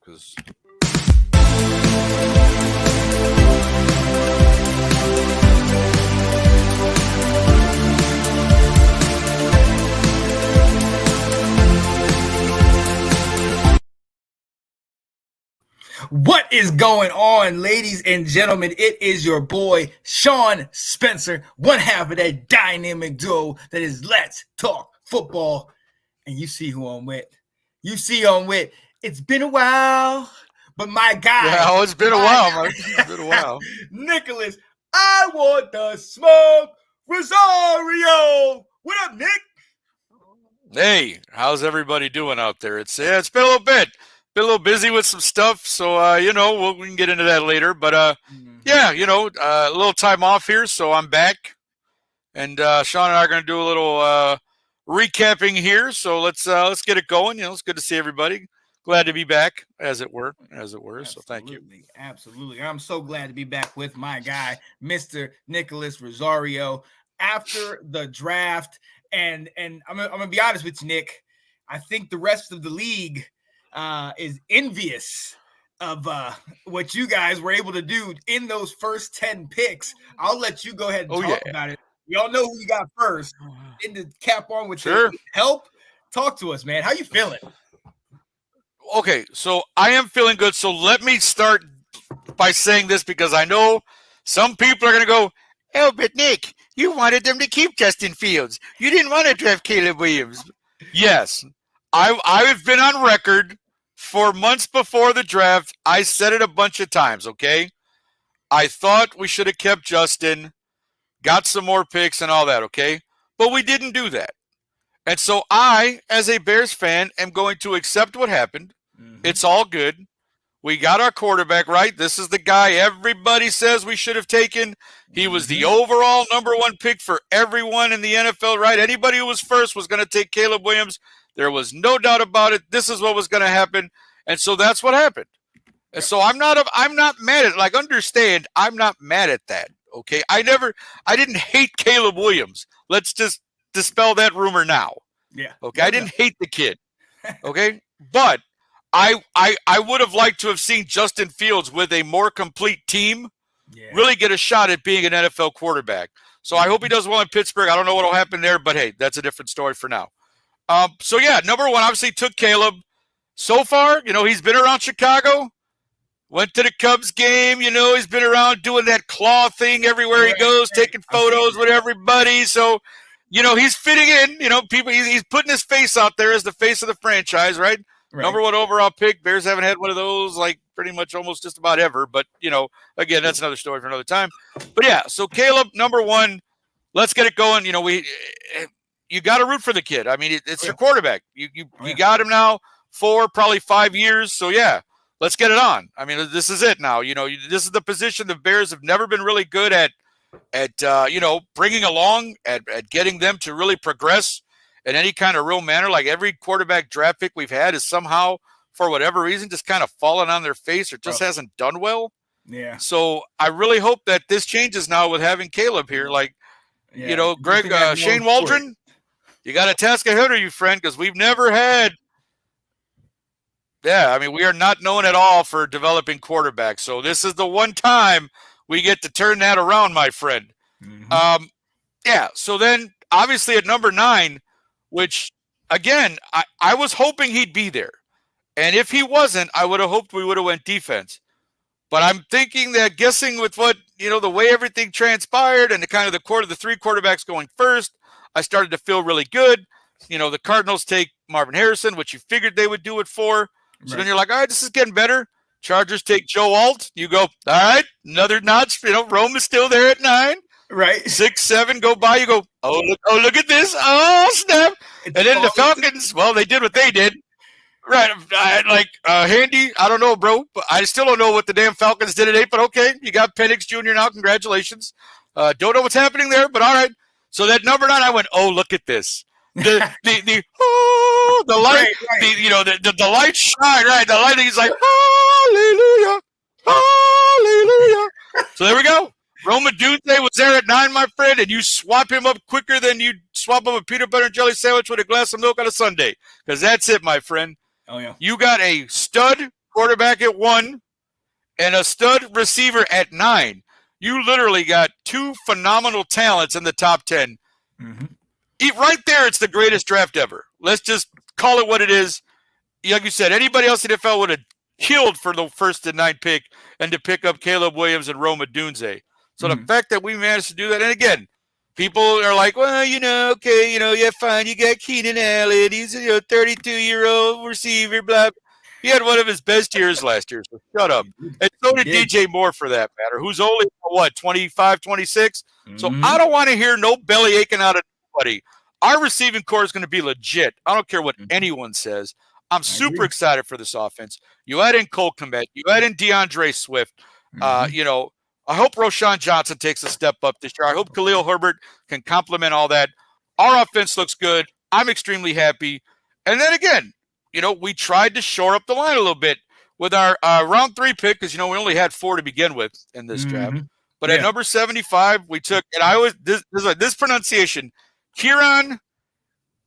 because. What is going on, ladies and gentlemen? It is your boy, Sean Spencer, one half of that dynamic duo that is Let's Talk Football. And you see who I'm with. It's been a while, but my guy. Yeah, it's been a while, Mark. It's been a while. Nicholas, I want the smoke, Rosario. What up, Nick? Hey, how's everybody doing out there? It's been a little bit. Been a little busy with some stuff, so we can get into that later. But yeah, a little time off here, so I'm back, and Sean and I are going to do a little recapping here. So let's get it going. It's good to see everybody. Glad to be back, as it were. Absolutely, so thank you. Absolutely, I'm so glad to be back with my guy, Mr. Nicholas Rosario, after the draft. And I'm gonna be honest with you, Nick. I think the rest of the league is envious of what you guys were able to do in those first 10 picks. I'll let you go ahead and talk about it. Y'all know who you got first. And to cap on with your help, talk to us, man. How you feeling? Okay, so I am feeling good. So let me start by saying this, because I know some people are going to go, oh, but Nick, you wanted them to keep Justin Fields. You didn't want to draft Caleb Williams. Yes, I've been on record for months before the draft. I said it a bunch of times, okay? I thought we should have kept Justin, got some more picks and all that, okay? But we didn't do that. And so I, as a Bears fan, am going to accept what happened. Mm-hmm. It's all good. We got our quarterback, right? This is the guy everybody says we should have taken. He was the overall #1 pick for everyone in the NFL, right? Anybody who was first was going to take Caleb Williams. There was no doubt about it. This is what was going to happen. And so that's what happened. And so I'm not mad at it. Like, understand, I'm not mad at that, okay? I didn't hate Caleb Williams. Let's just dispel that rumor now. Yeah. Okay, I didn't hate the kid, okay? But I would have liked to have seen Justin Fields with a more complete team really get a shot at being an NFL quarterback. So I hope he does well in Pittsburgh. I don't know what will happen there, but hey, that's a different story for now. So yeah, #1 obviously took Caleb. So far, he's been around Chicago, went to the Cubs game, he's been around doing that claw thing everywhere he goes, taking photos with everybody. So, he's fitting in, people, he's putting his face out there as the face of the franchise, right? #1 overall pick. Bears haven't had one of those like pretty much almost just about ever. But, again, that's another story for another time. But, yeah, so Caleb, #1, let's get it going. You got to root for the kid. I mean, it's your quarterback. You got him now for probably 5 years. So, yeah, let's get it on. I mean, this is it now. This is the position the Bears have never been really good at bringing along, at getting them to really progress in any kind of real manner. Like, every quarterback draft pick we've had is somehow, for whatever reason, just kind of fallen on their face or just hasn't done well. Yeah. So I really hope that this changes now with having Caleb here. Like, Greg, Shane Waldron, you got a task ahead of you, friend, because we've never had. Yeah, I mean, we are not known at all for developing quarterbacks. So this is the one time we get to turn that around, my friend. Mm-hmm. Yeah, so then obviously at #9, which, again, I was hoping he'd be there. And if he wasn't, I would have hoped we would have went defense. But I'm thinking that, guessing with what, the way everything transpired and the three quarterbacks going first, I started to feel really good. The Cardinals take Marvin Harrison, which you figured they would do it for. So then you're like, all right, this is getting better. Chargers take Joe Alt. You go, all right, another notch. Rome is still there at 9. Right. 6, 7 go by. You go, look at this. Oh, snap. And then the Falcons, well, they did what they did. Right. Handy, I don't know, bro. But I still don't know what the damn Falcons did at 8. But okay, you got Penix Jr. now. Congratulations. Don't know what's happening there, but all right. So that #9, I went, oh, look at this. The light, right. The light shine, right? The light, he's like, hallelujah, hallelujah. So there we go. Roma Dunze was there at 9, my friend, and you swap him up quicker than you swap up a peanut butter and jelly sandwich with a glass of milk on a Sunday. Because that's it, my friend. Oh, yeah. You got a stud quarterback at 1 and a stud receiver at 9. You literally got 2 phenomenal talents in the top 10. Right there, it's the greatest draft ever. Let's just call it what it is. Like you said, anybody else in the NFL would have killed for the first and 9 pick and to pick up Caleb Williams and Rome Odunze. So the fact that we managed to do that, and again, people are like, well, okay, yeah, fine. You got Keenan Allen. He's a 32-year-old receiver, blah. He had one of his best years last year, so shut up. And so did DJ Moore, for that matter, who's only, 25, 26? So I don't want to hear no belly aching out of anybody. Our receiving core is going to be legit. I don't care what anyone says. I'm super excited for this offense. You add in Cole Kmet. You add in DeAndre Swift. I hope Roshan Johnson takes a step up this year. I hope Khalil Herbert can complement all that. Our offense looks good. I'm extremely happy. And then again, we tried to shore up the line a little bit with our round 3 pick because, we only had 4 to begin with in this draft. But at number 75, we took, and I always, this pronunciation, Kieran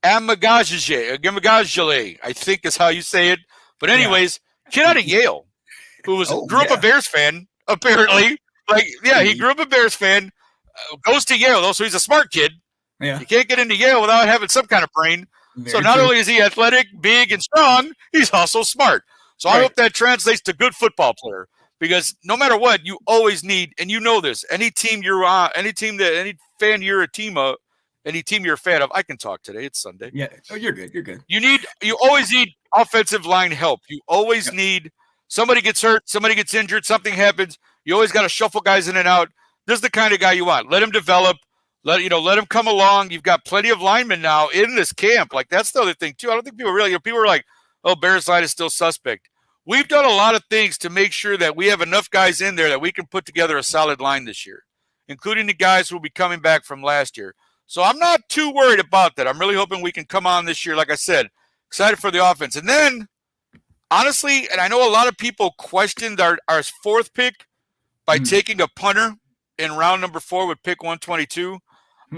Amagajale, I think is how you say it. But anyways, kid out of Yale who grew up a Bears fan, apparently. He grew up a Bears fan, goes to Yale, though, so he's a smart kid. Yeah. You can't get into Yale without having some kind of brain. So not only is he athletic, big, and strong, he's also smart. So I hope that translates to good football player. Because no matter what, you always need, and you know this, any team you're on, any fan you're a team of, any team you're a fan of, I can talk today. It's Sunday. Yeah. Oh, you're good. You're good. You always need offensive line help. You always need somebody gets hurt, somebody gets injured, something happens. You always got to shuffle guys in and out. This is the kind of guy you want. Let him develop. Let him come along. You've got plenty of linemen now in this camp. Like, that's the other thing too. I don't think people really, people are like, oh, Bears line is still suspect. We've done a lot of things to make sure that we have enough guys in there that we can put together a solid line this year, including the guys who will be coming back from last year. So I'm not too worried about that. I'm really hoping we can come on this year. Like I said, excited for the offense. And then, honestly, and I know a lot of people questioned our 4th pick by taking a punter in round number 4 with pick 122.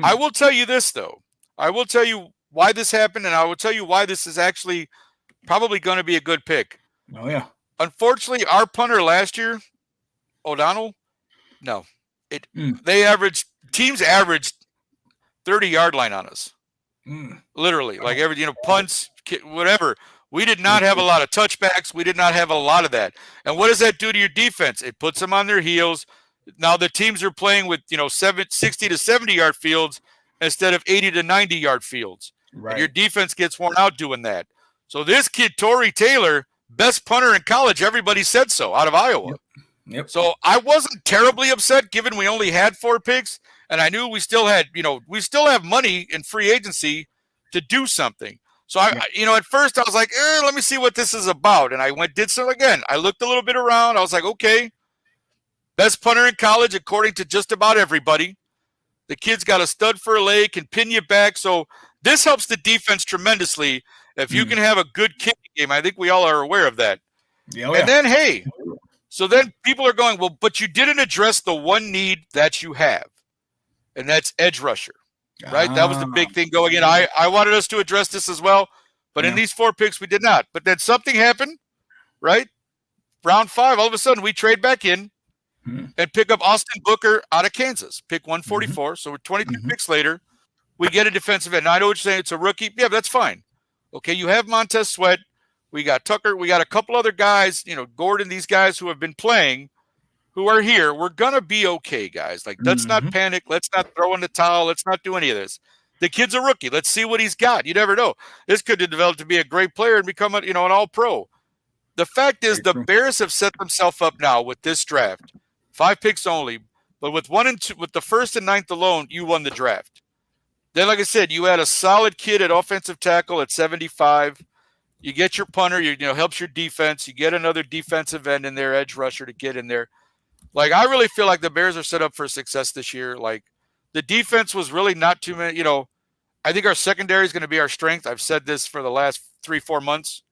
I will tell you this, though. I will tell you why this happened, and I will tell you why this is actually probably going to be a good pick. Oh, yeah. Unfortunately, our punter last year, O'Donnell, no. Teams averaged 30-yard line on us. Literally. Like punts, whatever. We did not have a lot of touchbacks. We did not have a lot of that. And what does that do to your defense? It puts them on their heels. Now the teams are playing with 60 to 70-yard fields instead of 80 to 90-yard fields. Right. And your defense gets worn out doing that. So this kid, Torrey Taylor, best punter in college, everybody said so, out of Iowa. Yep. So I wasn't terribly upset given we only had 4 picks, and I knew we still had, we still have money in free agency to do something. So at first I was like, let me see what this is about. And I did so again. I looked a little bit around. I was like, okay, best punter in college, according to just about everybody. The kid's got a stud for a leg, can pin you back. So this helps the defense tremendously. If you can have a good kicking game, I think we all are aware of that. And then, hey, so then people are going, well, but you didn't address the one need that you have, and that's edge rusher, right? That was the big thing going in. I wanted us to address this as well, but in these 4 picks, we did not. But then something happened, right? Round 5, all of a sudden, we trade back in and pick up Austin Booker out of Kansas, pick 144. So we're 22 picks later. We get a defensive end. Now, I know what you're saying. It's a rookie. Yeah, but that's fine. Okay, you have Montez Sweat. We got Tucker. We got a couple other guys, Gordon, these guys who have been playing, who are here. We're going to be okay, guys. Like, let's not panic. Let's not throw in the towel. Let's not do any of this. The kid's a rookie. Let's see what he's got. You never know. This could have developed to be a great player and become an all-pro. The fact is the Bears have set themselves up now with this draft. 5 picks only. But with 1 and 2, with the 1st and 9th alone, you won the draft. Then, like I said, you had a solid kid at offensive tackle at 75. You get your punter, helps your defense. You get another defensive end in there, edge rusher to get in there. Like, I really feel like the Bears are set up for success this year. Like, the defense was really not too many. I think our secondary is going to be our strength. I've said this for the last 3-4 months.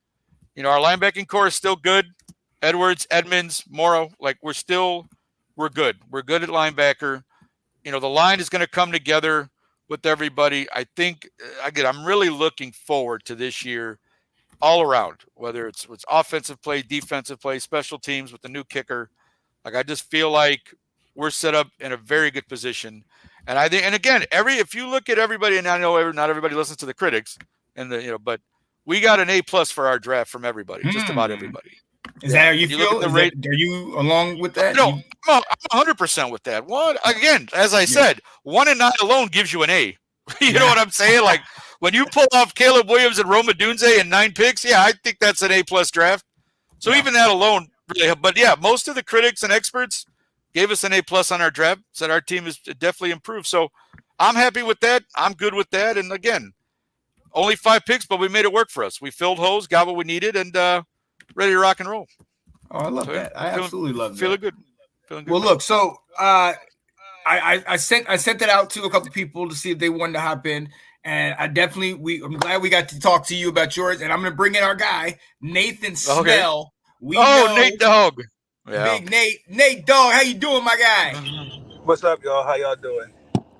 Our linebacking core is still good. Edwards, Edmonds, Morrow, like, we're good. We're good at linebacker. The line is going to come together with everybody. I think, again, I'm really looking forward to this year. all around, whether it's offensive play, defensive play, special teams with the new kicker. Like I just feel like we're set up in a very good position. And I think, and again, if you look at everybody, and I know not everybody listens to the critics, but we got an A+ for our draft from everybody, just about everybody. Is that how you feel? Are you along with that? No, I'm 100% with that. One, again, as I said, 1 and 9 alone gives you an A. You know what I'm saying? Like when you pull off Caleb Williams and Roma Dunze and 9 picks, I think that's an A+ draft. So even that alone, really, but most of the critics and experts gave us an A+ on our draft, said our team is definitely improved. So I'm happy with that. I'm good with that. And again, only 5 picks, but we made it work for us. We filled holes, got what we needed, and ready to rock and roll. Oh, I love that. I absolutely love that. Feeling good. Well, look, so I sent that out to a couple people to see if they wanted to hop in. And I'm glad we got to talk to you about yours. And I'm going to bring in our guy, Nathan Snell. Nate Dog. Yeah. Big Nate Dog. How you doing, my guy? What's up, y'all? How y'all doing?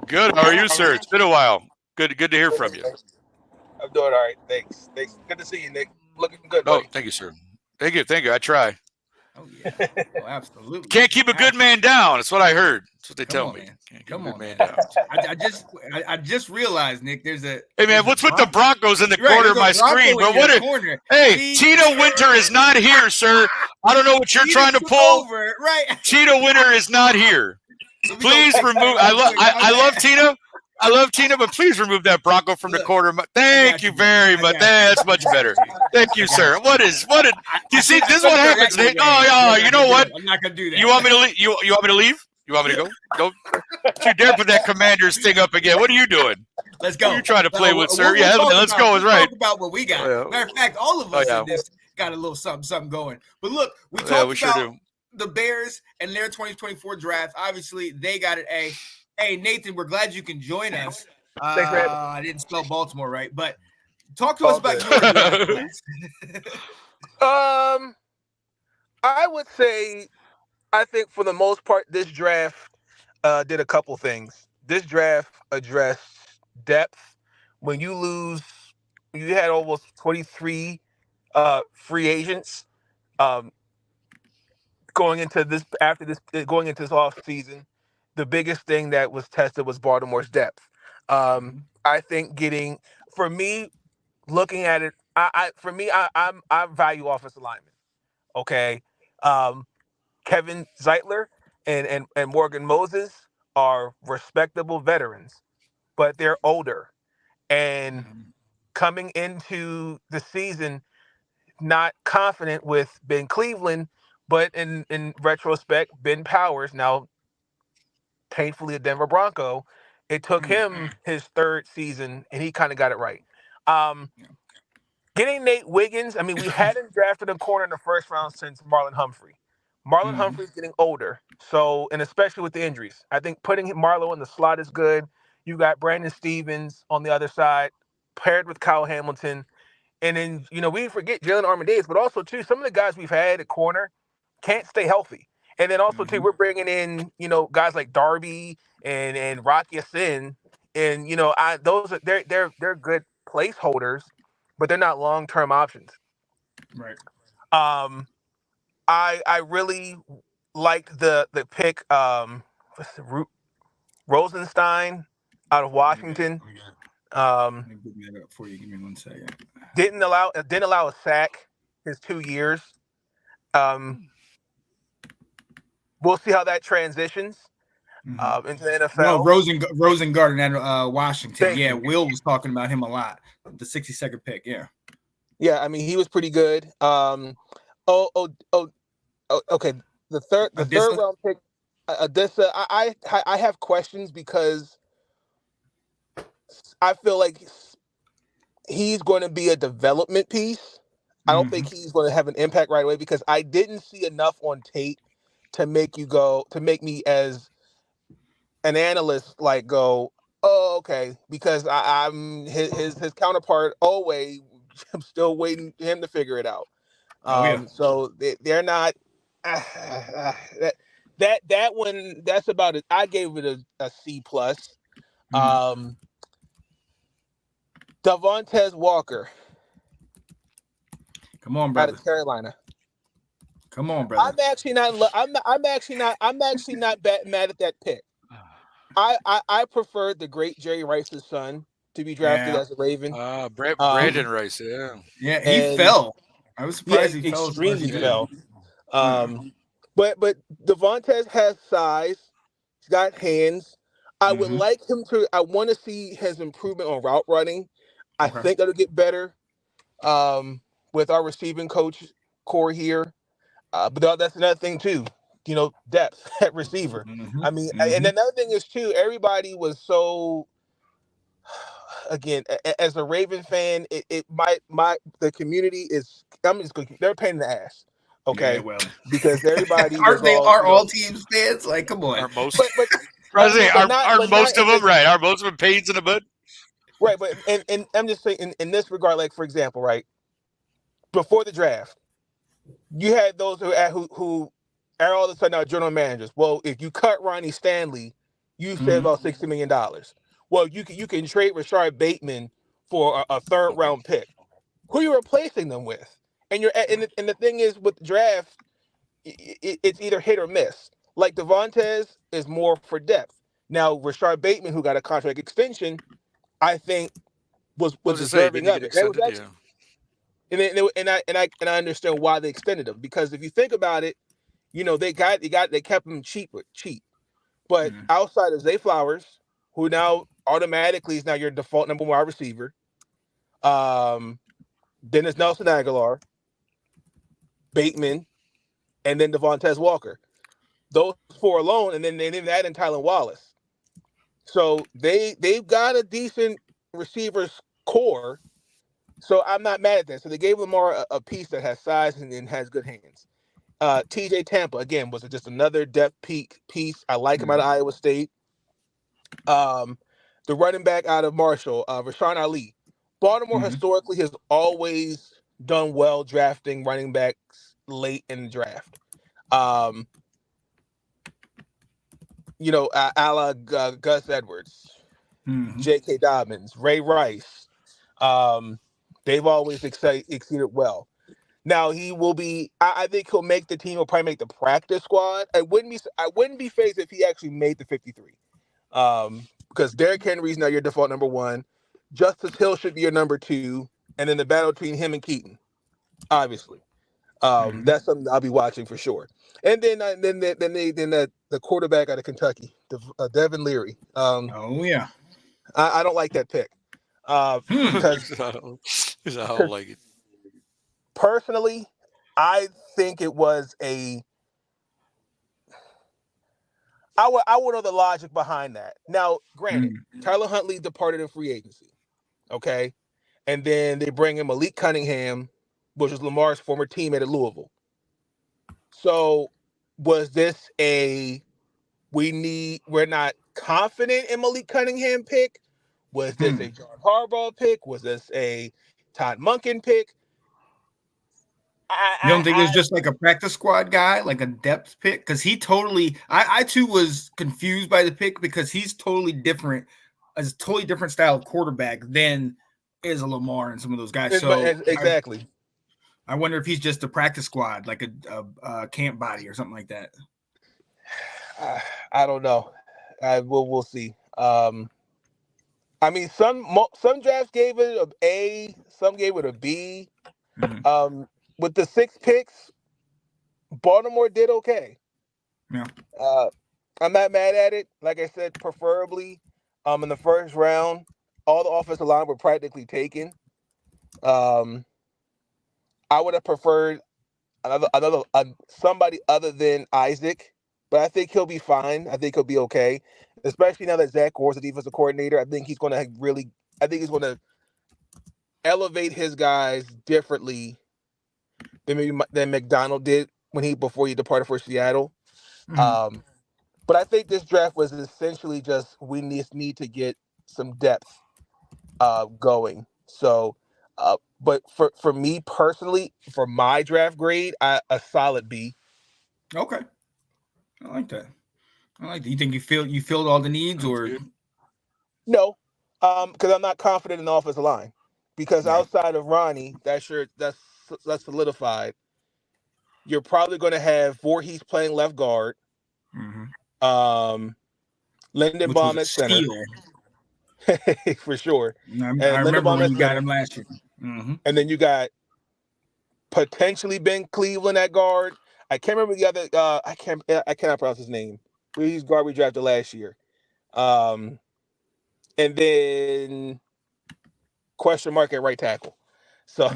Good. How are you, sir? It's been a while. Good to hear from you. I'm doing all right. Thanks. Good to see you, Nick. Looking good, buddy. Thank you, sir. Thank you. I try. Oh, yeah. Oh, absolutely. Can't keep a good man down. That's what I heard. That's what they tell me. Come on, man. I just realized, Nick, there's a... Hey, man, what's with the Broncos in the corner of my screen? But Hey, Tito Winter is not here, sir. I don't know what you're trying to pull. Tito Winter is not here. Please remove... I love Tito. I love Tina, but please remove that Bronco from the corner. Thank you very much. That's much better. Thank you, sir. You see, this is what happens, Nate. Oh, you know what? I'm not gonna do that. You want me to leave? You want me to leave? You want me to go? Don't you dare put that Commander's thing up again. What are you doing? Let's go. What are you trying to play with, sir? Let's go. Is right. Talk about what we got. Matter of fact, all of us in this got a little something going. But look, we talked about the Bears and their 2024 draft. Obviously, they got an A. Hey, Nathan, we're glad you can join us. I didn't spell Baltimore right, but talk to us about your draft. I would say, I think for the most part, this draft did a couple things. This draft addressed depth. When you had almost 23 free agents going into this off season. The biggest thing that was tested was Baltimore's depth. I think looking at it, I value offensive linemen. Okay, Kevin Zeitler and Morgan Moses are respectable veterans, but they're older and coming into the season not confident with Ben Cleveland, but in retrospect, Ben Powers now. Painfully a Denver Bronco, it took him his 3rd season, and he kind of got it right. Getting Nate Wiggins, I mean, we hadn't drafted a corner in the 1st round since Marlon Humphrey. Marlon Humphrey's getting older, and especially with the injuries. I think putting Marlon in the slot is good. You got Brandon Stevens on the other side, paired with Kyle Hamilton. And then, we forget Jalen Armendariz, but also, too, some of the guys we've had at corner can't stay healthy. And then also, too, we're bringing in, guys like Darby and Rocky Sin. And, they're good placeholders, but they're not long-term options. Right. I really liked the pick, Rosenstein out of Washington. Let me put that up for you. Give me 1 second. Didn't allow a sack his 2 years. We'll see how that transitions into the NFL. No, Rosengard and Washington. Will was talking about him a lot. The 62nd pick, Yeah, I mean, he was pretty good. Okay. The third round pick, Adissa. I have questions because I feel like he's going to be a development piece. I don't think he's going to have an impact right away because I didn't see enough on tape to make me as an analyst go, oh, okay, because I'm his counterpart always. I'm still waiting for him to figure it out. So they're not that one. That's about it. I gave it a C+. Devontae Walker. Come on, out brother. of Carolina. Come on, brother. I'm actually not mad at that pick. I preferred the great Jerry Rice's son to be drafted as a Raven. Brandon Rice, yeah. Yeah, he fell. I was surprised he fell. Extremely fell. Yeah. But Devontae has size. He's got hands. I would like him to. I want to see his improvement on route running. I think that'll get better with our receiving coach core here. But that's another thing too. Depth at receiver. I mean, and another thing is too. Everybody was so. Again, as a Raven fan, the community is. They're a pain in the ass. Okay, yeah, well, because everybody aren't they all, all teams fans? Like, come on. Are most but are most of them right? Are most of them pains in the butt? Right, but and I'm just saying in this regard, like for example, right before the draft, you had those who are all of a sudden now general managers. Well, if you cut Ronnie Stanley, you save about $60 million. Well, you can trade Rashard Bateman for a third round pick. Who are you replacing them with? And the thing is with the draft, it's either hit or miss. Like Devontae is more for depth. Now Rashard Bateman, who got a contract extension, I think was deserving of it. And I understand why they extended him, because if you think about it, they kept him cheap. But outside of Zay Flowers, who now automatically is now your default number one wide receiver, then it's Nelson Aguilar, Bateman, and then Devontae Walker. Those four alone, and then they didn't add in Tylan Wallace. So they've got a decent receivers core. So I'm not mad at that. So they gave Lamar a piece that has size and has good hands. TJ Tampa, again, was just another depth piece. I like him out of Iowa State. The running back out of Marshall, Rashawn Ali. Baltimore historically has always done well drafting running backs late in the draft. A la Gus Edwards, J.K. Dobbins, Ray Rice. They've always exceeded well. Now he will be. I think he'll make the team. He'll probably make the practice squad. I wouldn't be phased if he actually made the 53. Because Derrick Henry's now your default number one. Justice Hill should be your number two, and then the battle between him and Keaton, obviously. That's something I'll be watching for sure. And then the quarterback out of Kentucky, Devin Leary. I don't like that pick. Because I don't like it. Personally, I think it was I would know the logic behind that. Now, granted, Tyler Huntley departed in free agency. Okay. And then they bring in Malik Cunningham, which is Lamar's former teammate at Louisville. So was this we're not confident in Malik Cunningham pick? Was this a John Harbaugh pick? Was this a Todd Monken pick? You don't think it was just like a practice squad guy, like a depth pick? Because he totally, I too was confused by the pick, because he's totally different, a totally different style of quarterback than is a Lamar and some of those guys. So exactly. I wonder if he's just a practice squad, like a camp body or something like that. I don't know. We'll see. I mean, some drafts gave it an A, some gave it a B. With the 6 picks, Baltimore did okay. Yeah. I'm not mad at it. Like I said, preferably in the first round, all the offensive line were practically taken. I would have preferred somebody other than Isaac, but I think he'll be fine. I think he'll be okay, especially now that Zach Orr's the defensive coordinator. I think he's going to elevate his guys differently than McDonald did before he departed for Seattle. But I think this draft was essentially just we need to get some depth going. So, but for me personally, for my draft grade, a solid B. Okay, I like that. You think you filled all the needs, or no? Because I'm not confident in the offensive line. Because outside of Ronnie, that's that's solidified, you're probably going to have Voorhees playing left guard. Lindenbaum at center. For sure. I remember when you got him last year. And then you got potentially Ben Cleveland at guard. I can't remember the other. I cannot pronounce his name. He's guard we drafted last year. And then question mark at right tackle. So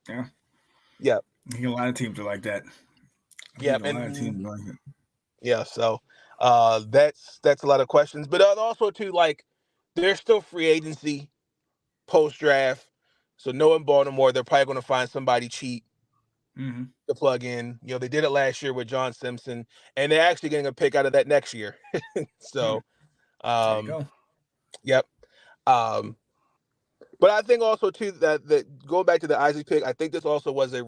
yeah. Yep. A lot of teams are like that. Yeah, yeah. So that's a lot of questions, but also too, like, there's still free agency post draft. So knowing Baltimore, they're probably going to find somebody cheap to plug in. You know, they did it last year with John Simpson, and they're actually getting a pick out of that next year. So, there you go. Yep. But I think also too that going back to the Isaac pick, I think this also was a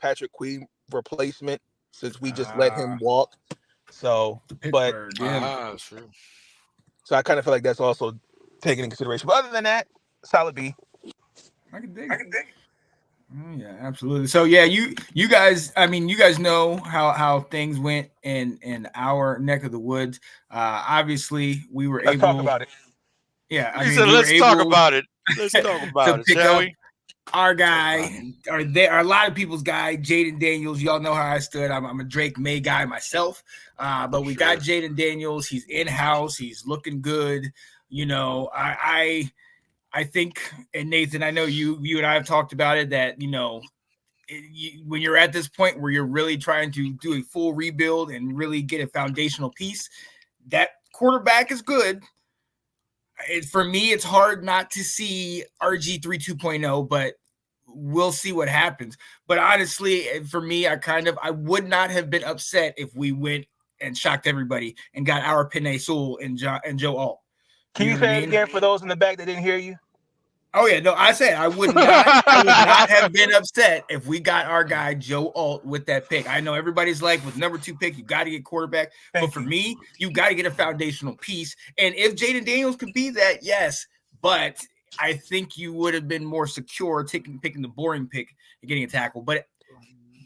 Patrick Queen replacement since we just let him walk. So, sure. So I kind of feel like that's also taken into consideration. But other than that, solid B. I can dig it. Yeah, absolutely. So yeah, you guys, I mean, you guys know how things went in our neck of the woods. Obviously, we were Let's talk about it. Yeah, I He mean, said, let's talk about it. Let's talk about it, shall we? Our guy, or a lot of people's guy, Jaden Daniels. Y'all know how I stood. I'm a Drake May guy myself. But we got Jaden Daniels. He's in-house. He's looking good. You know, I think, and Nathan, I know you and I have talked about it, that, you know, when you're at this point where you're really trying to do a full rebuild and really get a foundational piece, that quarterback is good. For me, it's hard not to see RG3 2.0, but we'll see what happens. But honestly, for me, I would not have been upset if we went and shocked everybody and got our Penei Sewell and Joe Alt. Can you say it again for those in the back that didn't hear you? Oh yeah, no, I said I would not have been upset if we got our guy Joe Alt with that pick. I know everybody's like, with number 2 pick, you got to get quarterback. But for me, you got to get a foundational piece. And if Jaden Daniels could be that, yes. But I think you would have been more secure picking the boring pick and getting a tackle. But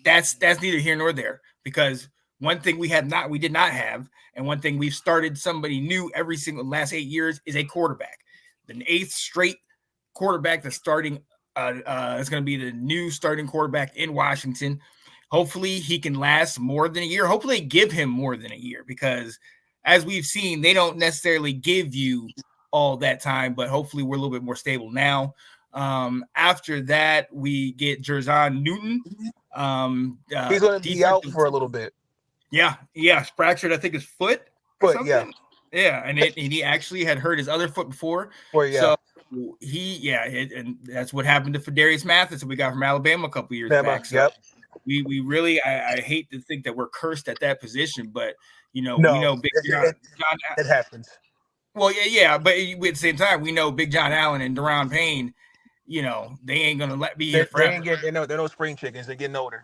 that's neither here nor there, because one thing we did not have, and one thing we've started somebody new every single last 8 years is a quarterback. The 8th straight quarterback that's starting is going to be the new starting quarterback in Washington. Hopefully he can last more than a year. Hopefully they give him more than a year, because as we've seen, they don't necessarily give you all that time, but hopefully we're a little bit more stable now. After that, we get Jerzon Newton. He's going to be out for a little bit. Yeah, fractured, I think, his foot. Yeah, and he actually had hurt his other foot before. So and that's what happened to Fadarius Mathis that we got from Alabama a couple years back. So we really, I hate to think that we're cursed at that position, but we know Big John. It happens. Well, yeah, but at the same time, we know Big John Allen and Daron Payne. They ain't gonna be here forever. They're no spring chickens. They're getting older.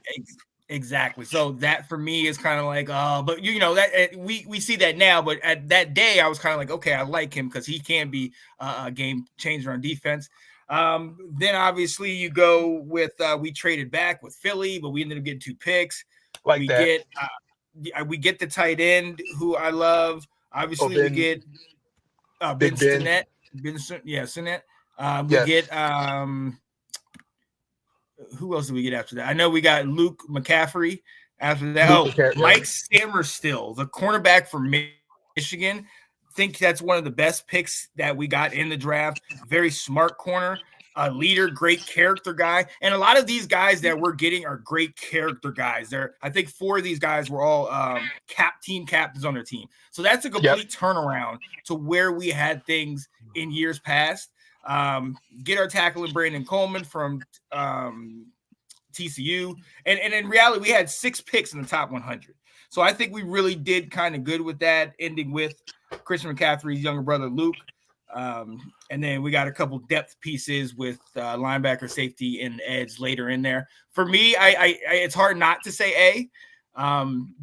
Exactly. So that for me is kind of like, but that we see that now, but at that day I was kind of like, okay, I like him because he can be a game changer on defense. Then obviously you go with we traded back with Philly, but we ended up getting 2 picks. We get the tight end who I love. Obviously we get Ben Sinnett. Sinnett. We get who else did we get after that? I know we got Luke McCaffrey after that. Mike Sammerstill, the cornerback from Michigan. Think that's one of the best picks that we got in the draft. Very smart corner, a leader, great character guy. And a lot of these guys that we're getting are great character guys. I think 4 of these guys were all team captains on their team. So that's a complete turnaround to where we had things in years past. Get our tackle in Brandon Coleman from TCU. And in reality, we had 6 picks in the top 100. So I think we really did kind of good with that, ending with Christian McCaffrey's younger brother, Luke. And then we got a couple depth pieces with linebacker, safety, and edge later in there. For me, it's hard not to say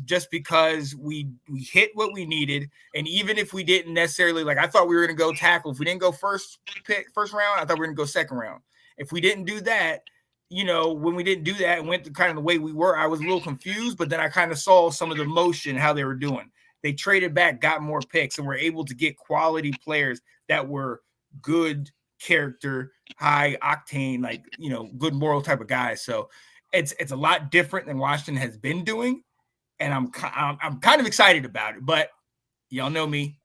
just because we hit what we needed. And even if we didn't necessarily, I thought we were going to go tackle. If we didn't go first round, I thought we were going to go second round. If we didn't do that, when we didn't do that and went to kind of the way we were, I was a little confused, but then I kind of saw some of the motion, how they were doing. They traded back, got more picks, and were able to get quality players that were good character, high octane, like, good moral type of guys. So it's a lot different than Washington has been doing. And I'm kind of excited about it, but y'all know me,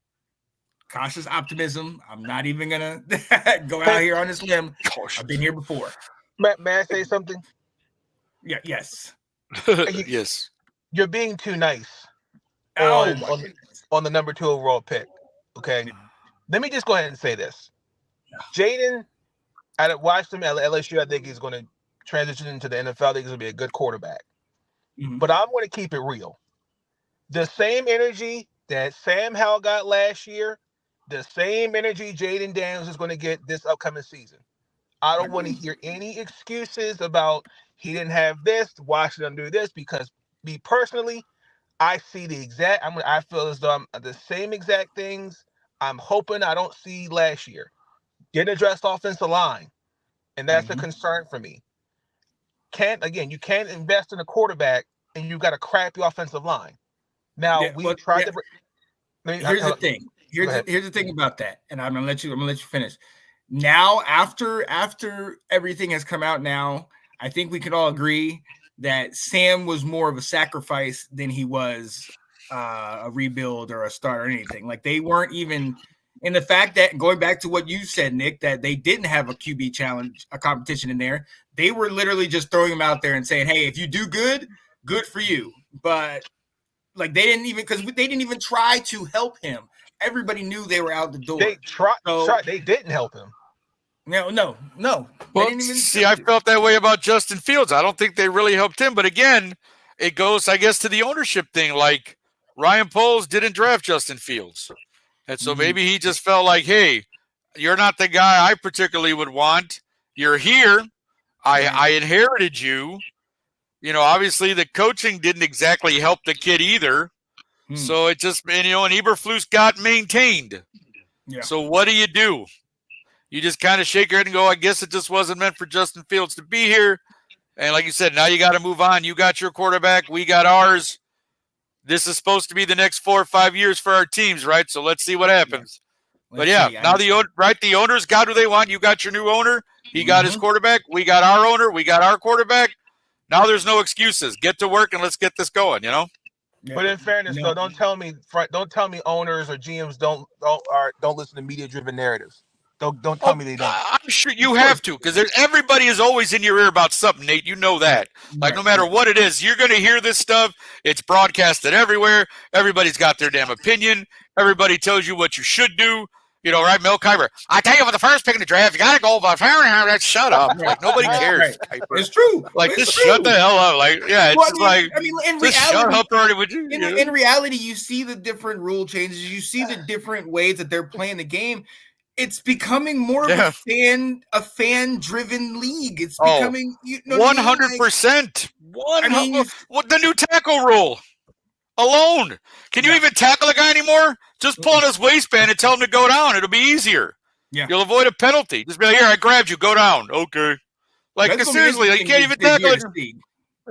cautious optimism. I'm not even going to go out here on this limb. I've been here before. May I say something? Yeah. Yes. Yes. You're being too nice on the number 2 overall pick. Okay. Let me just go ahead and say this. Jaden, I watched him at LSU. I think he's going to transition into the NFL. I think he's going to be a good quarterback. Mm-hmm. But I'm going to keep it real. The same energy that Sam Howell got last year, the same energy Jaden Daniels is going to get this upcoming season. I don't want to hear any excuses about he didn't have this, why should I do this? Because me personally, I see I feel as though I'm the same exact things I'm hoping I don't see last year. Get addressed offensive line. And that's a concern for me. You can't invest in a quarterback and you've got a crappy offensive line. Now Here's the thing. Here's the thing about that, and I'm gonna let you finish. Now, after everything has come out, now I think we could all agree that Sam was more of a sacrifice than he was a rebuild or a start or anything. Like, they weren't even. And the fact that, going back to what you said, Nick, that they didn't have a QB challenge, a competition in there, they were literally just throwing him out there and saying, "Hey, if you do good for you." But like, they didn't even try to help him. Everybody knew they were out the door. They tried. They didn't help him. No. Well, I felt that way about Justin Fields. I don't think they really helped him. But again, it goes, I guess, to the ownership thing. Like, Ryan Poles didn't draft Justin Fields. And so maybe he just felt like, hey, you're not the guy I particularly would want. You're here. I inherited you. Obviously the coaching didn't exactly help the kid either. So it just, and Eberflus got maintained. Yeah. So what do? You just kind of shake your head and go, I guess it just wasn't meant for Justin Fields to be here. And like you said, now you got to move on. You got your quarterback. We got ours. This is supposed to be the next 4 or 5 years for our teams, right? So let's see what happens. Yeah. Now the owners got who they want. You got your new owner. He got his quarterback. We got our owner. We got our quarterback. Now there's no excuses. Get to work and let's get this going, Yeah. But in fairness, though, don't tell me owners or GMs don't listen to media-driven narratives. Don't tell me they don't. I'm sure you have to, because everybody is always in your ear about something, Nate. You know that. Like, no matter what it is, you're going to hear this stuff. It's broadcasted everywhere. Everybody's got their damn opinion. Everybody tells you what you should do. Right, Mel Kiper? I tell you, for the first pick in the draft, you got to go by Fahrenheit. Shut up. Like, nobody cares. Right. It's true. Like, just shut the hell up. Like, yeah, it's in reality, shut up already. Would you? In reality, you see the different rule changes. You see the different ways that they're playing the game. It's becoming more of a fan-driven league. It's becoming 100%. The new tackle rule alone. Can you even tackle a guy anymore? Just pull on his waistband and tell him to go down. It'll be easier. Yeah. You'll avoid a penalty. Just be like, here, I grabbed you. Go down. Okay. Like, seriously, you can't even tackle it.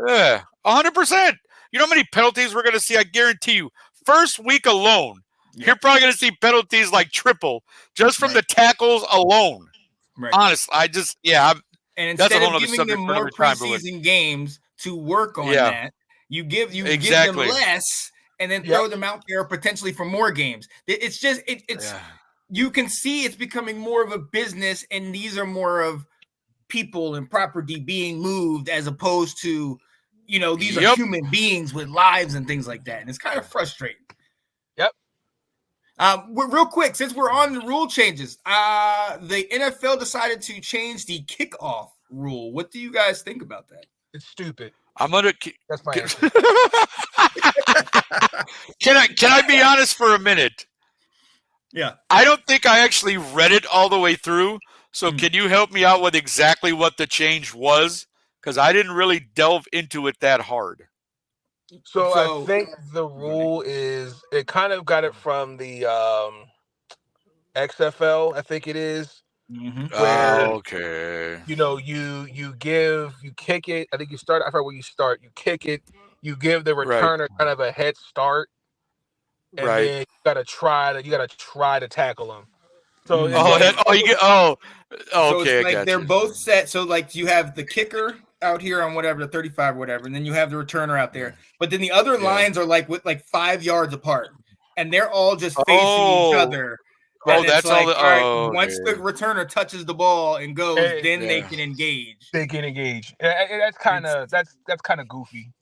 Yeah, 100%. You know how many penalties we're going to see? I guarantee you. First week alone, you're probably going to see penalties like triple just from the tackles alone. Right. Honestly, and instead of giving them more preseason games to work on that, you give them less and then throw them out there potentially for more games. It's just you can see it's becoming more of a business, and these are more of people and property being moved as opposed to these are human beings with lives and things like that, and it's kind of frustrating. Yep. Real quick, since we're on the rule changes, the NFL decided to change the kickoff rule. What do you guys think about that? It's stupid. That's my answer. Can I be honest for a minute? Yeah. I don't think I actually read it all the way through. So can you help me out with exactly what the change was? Because I didn't really delve into it that hard. So I think the rule is, it kind of got it from the XFL, I think it is. where okay, you kick it. I think you start. I forgot where you start. You kick it. You give the right, returner kind of a head start, and right. then you gotta try to tackle him. So it's Oh, like you get. So it's Okay, I like got they're you. both set. So like you have the kicker out here on whatever the 35 or whatever, and then you have the returner out there. But then the other Yeah. lines are like with like 5 yards apart, and they're all just facing each Oh, other. And it's that's all. like, all right, once the Okay. returner touches the ball and goes, then they Yeah. can engage. they can engage. And that's kind of goofy.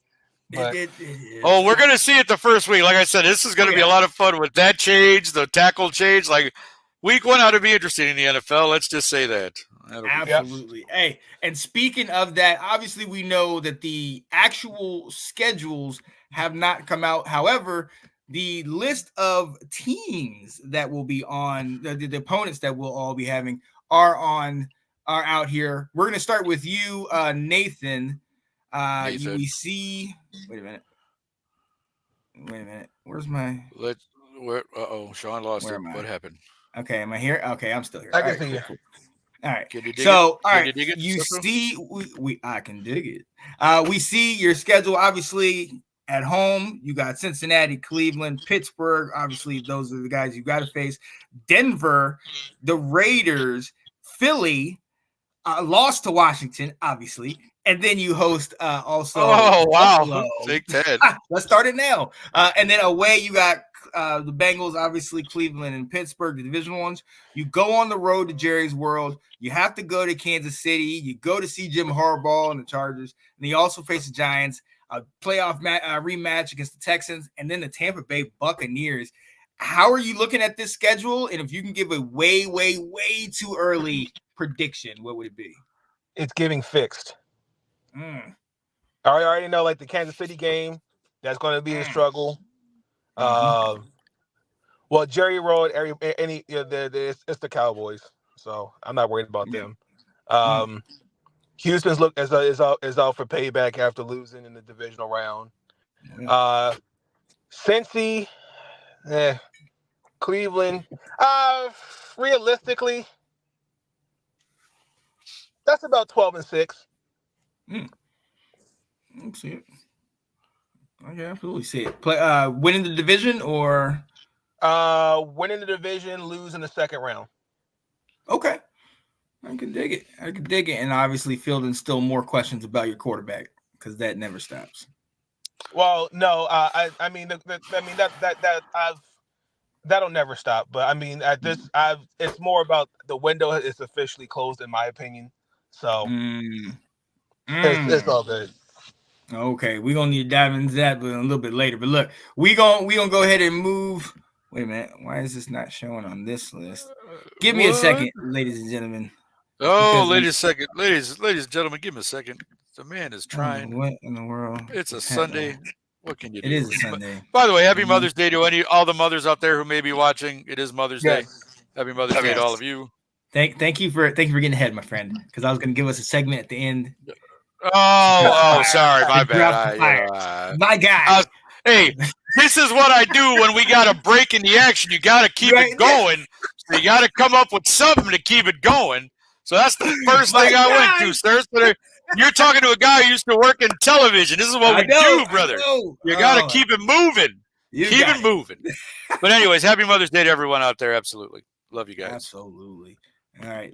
But It is. Oh, we're gonna see it the first week. Like I said, this is gonna be a lot of fun with that change, the tackle change. Like week 1 ought to be interesting in the NFL. Let's just say that. Absolutely. Hey, and speaking of that, obviously we know that the actual schedules have not come out. However, the list of teams that will be on the opponents that we'll all be having are out here. We're gonna start with you, Nathan. We see. Wait a minute. Where's my? Sean lost Where it. am I? What happened? Okay, am I here? Okay, I'm still here. I can see you. Cool. All right. Can you dig So, it? all right. You dig it, You Cicero? see, I can dig it. We see your schedule. Obviously, at home, you got Cincinnati, Cleveland, Pittsburgh. Obviously, those are the guys you got to face. Denver, the Raiders, Philly, lost to Washington, obviously, and then you host also. Oh wow! Buffalo. Take that. Let's start it now. And then away, you got the Bengals, obviously Cleveland and Pittsburgh, the division ones. You go on the road to Jerry's World. You have to go to Kansas City. You go to see Jim Harbaugh and the Chargers. And you also face the Giants, a playoff rematch against the Texans, and then the Tampa Bay Buccaneers. How are you looking at this schedule? And if you can give a way, way, way too early prediction, what would it be? It's giving fixed. I already know, like the Kansas City game, that's going to be a struggle. Well, Jerry Road, it's the Cowboys, so I'm not worried about them. Houston's look is out for payback after losing in the divisional round. Cincy, Cleveland. Realistically, that's about 12-6. Let's see it. I can absolutely see it. Winning the division or winning the division, lose in the second round. Okay. I can dig it. And obviously fielding still more questions about your quarterback because that never stops. Well, no, that'll never stop. But I mean, it's more about the window is officially closed, in my opinion. So it's all good. Okay, we're gonna need to dive into that a little bit later. But look, we gonna go ahead and move. Wait a minute, why is this not showing on this list? Give me a second, ladies and gentlemen. Oh, ladies and gentlemen, give me a second. The man is trying. What in the world? It's a Sunday. What can you do? It is a Sunday. By the way, happy Mother's Day to all the mothers out there who may be watching. It is Mother's Day. Happy Mother's Day to all of you. Thank you for getting ahead, my friend, because I was going to give us a segment at the end. Sorry, my bad. My guy. Hey, this is what I do when we got a break in the action. You got to keep it going. So you got to come up with something to keep it going. So that's the first thing I went to, sir. So you're talking to a guy who used to work in television. This is what we do, brother. You got to keep it moving. Keep it moving. But anyways, happy Mother's Day to everyone out there. Absolutely. Love you guys. Absolutely. All right.